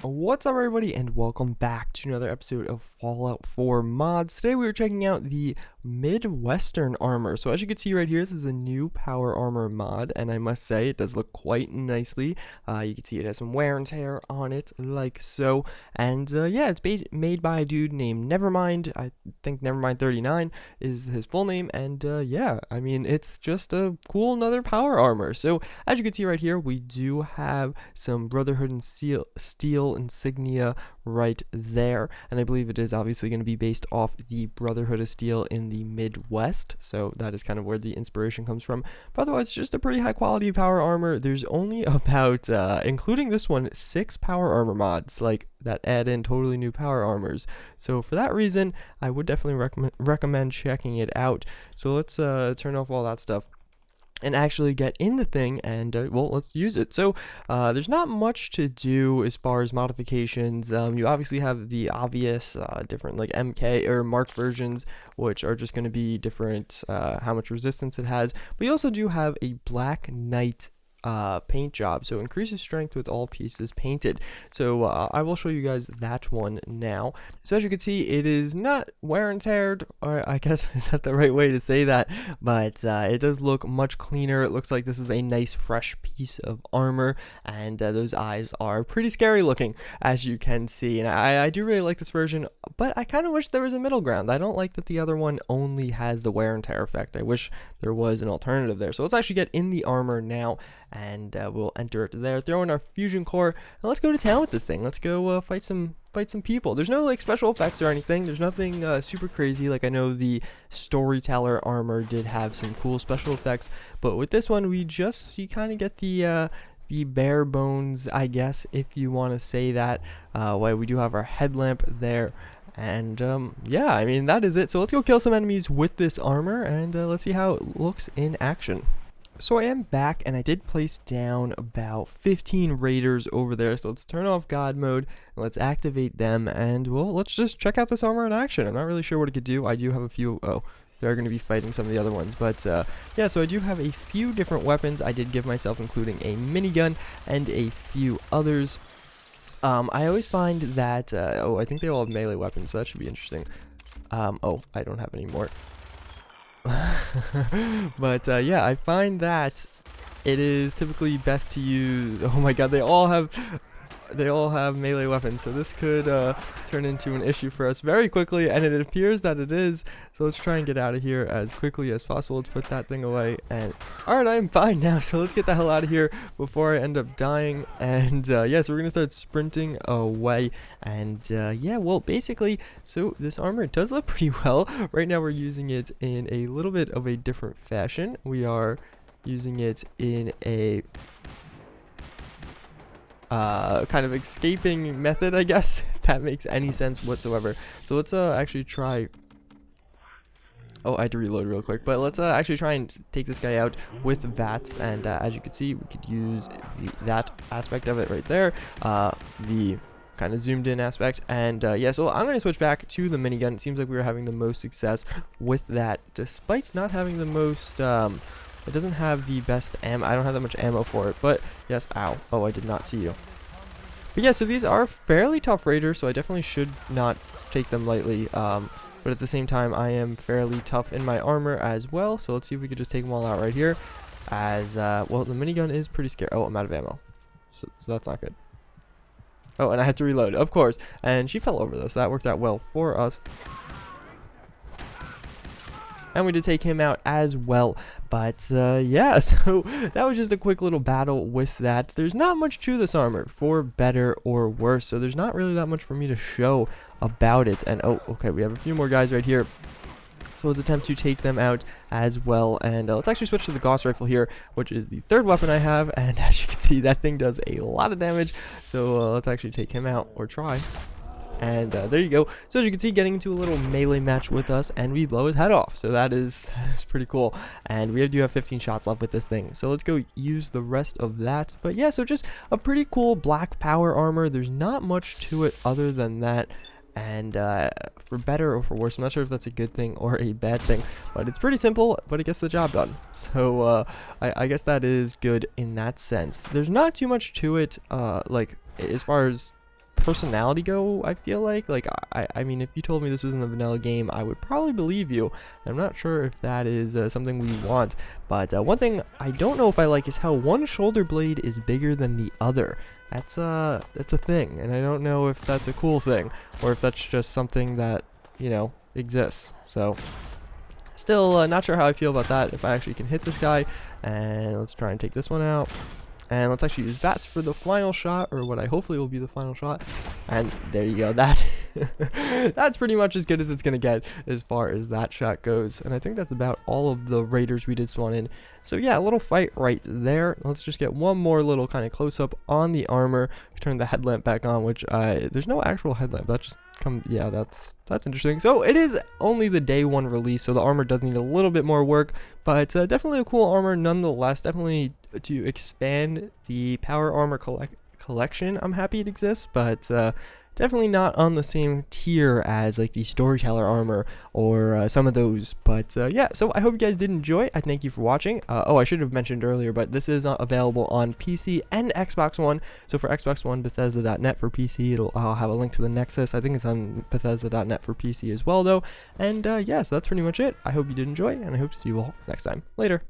What's up, everybody, and welcome back to another episode of Fallout 4 Mods. Today we are checking out the Midwestern Armor. So as you can see right here, this is a new power armor mod, and I must say it does look quite nicely. You can see it has some wear and tear on it, like so. And yeah, it's made by a dude named Nevermind. I think Nevermind39 is his full name, and yeah, I mean, it's just a cool another power armor. So as you can see right here, we do have some Brotherhood and Steel insignia right there, and I believe it is obviously going to be based off the Brotherhood of Steel in the Midwest, so that is kind of where the inspiration comes from. But otherwise, it's just a pretty high quality power armor. There's only about including this one, 6 power armor mods like that add in totally new power armors, so for that reason I would definitely recommend checking it out. So let's turn off all that stuff and actually get in the thing, and well, let's use it. So there's not much to do as far as modifications. You obviously have the obvious different like MK or Mark versions, which are just going to be different how much resistance it has, but you also do have a Black Knight paint job, so increases strength with all pieces painted. So I will show you guys that one now. So as you can see, it is not wear and teared, or I guess is that the right way to say that, but it does look much cleaner. It looks like this is a nice fresh piece of armor, and those eyes are pretty scary looking, as you can see. And I do really like this version, but I kind of wish there was a middle ground. I don't like that the other one only has the wear and tear effect. I wish there was an alternative there. So let's actually get in the armor now, and we'll enter it there, throw in our fusion core, and let's go to town with this thing. Let's go fight some people. There's no like special effects or anything. There's nothing super crazy. Like I know the storyteller armor did have some cool special effects, but with this one you kind of get the bare bones, I guess, if you want to say that. Why we do have our headlamp there. And yeah, I mean, that is it. So let's go kill some enemies with this armor, and let's see how it looks in action. So I am back, and I did place down about 15 raiders over there. So let's turn off God mode and let's activate them, and well, let's just check out this armor in action. I'm not really sure what it could do. I do have a few. Oh, they're going to be fighting some of the other ones, but yeah, so I do have a few different weapons I did give myself, including a minigun and a few others. I always find that oh, I think they all have melee weapons, so that should be interesting. Oh, I don't have any more. But yeah, I find that it is typically best to use, oh my god, they all have melee weapons, so this could turn into an issue for us very quickly, and it appears that it is. So let's try and get out of here as quickly as possible. Let's put that thing away, and alright, I'm fine now, so let's get the hell out of here before I end up dying. And yeah, so we're gonna start sprinting away, and yeah, well, basically, so this armor does look pretty well. Right now we're using it in a little bit of a different fashion. We are using it in a kind of escaping method, I guess, if that makes any sense whatsoever. So let's actually try. Oh, I had to reload real quick, but let's actually try and take this guy out with VATS, and as you can see, we could use that aspect of it right there, the kind of zoomed in aspect, and yeah, so I'm going to switch back to the minigun. It seems like we were having the most success with that, despite not having the most, it doesn't have the best ammo. I don't have that much ammo for it, but yes, ow. Oh, I did not see you. But yeah, so these are fairly tough raiders, so I definitely should not take them lightly. But at the same time, I am fairly tough in my armor as well. So let's see if we could just take them all out right here. As, well, the minigun is pretty scary. Oh, I'm out of ammo. So that's not good. Oh, and I had to reload, of course. And she fell over, though, so that worked out well for us. And we did take him out as well. But yeah, so that was just a quick little battle with that. There's not much to this armor, for better or worse, so there's not really that much for me to show about it. And oh, okay, we have a few more guys right here, so let's attempt to take them out as well. And let's actually switch to the Gauss Rifle here, which is the third weapon I have, and as you can see, that thing does a lot of damage. So let's actually take him out, or try. And there you go. So as you can see, getting into a little melee match with us, and we blow his head off. So that is pretty cool. And we do have 15 shots left with this thing. So let's go use the rest of that. But yeah, so just a pretty cool black power armor. There's not much to it other than that. And for better or for worse, I'm not sure if that's a good thing or a bad thing, but it's pretty simple, but it gets the job done. So I guess that is good in that sense. There's not too much to it, like as far as personality go, I feel like I mean, if you told me this was in the vanilla game, I would probably believe you. I'm not sure if that is something we want, but one thing I don't know if I like is how one shoulder blade is bigger than the other. That's a thing, and I don't know if that's a cool thing or if that's just something that, you know, exists. So still not sure how I feel about that, if I actually can hit this guy. And let's try and take this one out. And let's actually use VATS for the final shot, or what I hopefully will be the final shot. And there you go. That that's pretty much as good as it's gonna get as far as that shot goes. And I think that's about all of the raiders we did spawn in. So yeah, a little fight right there. Let's just get one more little kind of close up on the armor. Turn the headlamp back on, which there's no actual headlamp. That just yeah, that's interesting. So it is only the day 1 release, so the armor does need a little bit more work, but definitely a cool armor nonetheless. Definitely to expand the power armor collection, I'm happy it exists, but definitely not on the same tier as like the storyteller armor or some of those. But yeah, so I hope you guys did enjoy. I thank you for watching. Oh, I should have mentioned earlier, but this is available on PC and Xbox One. So for Xbox One, Bethesda.net. For PC, I'll have a link to the Nexus. I think it's on Bethesda.net for PC as well, though. And yeah, so that's pretty much it. I hope you did enjoy, and I hope to see you all next time. Later.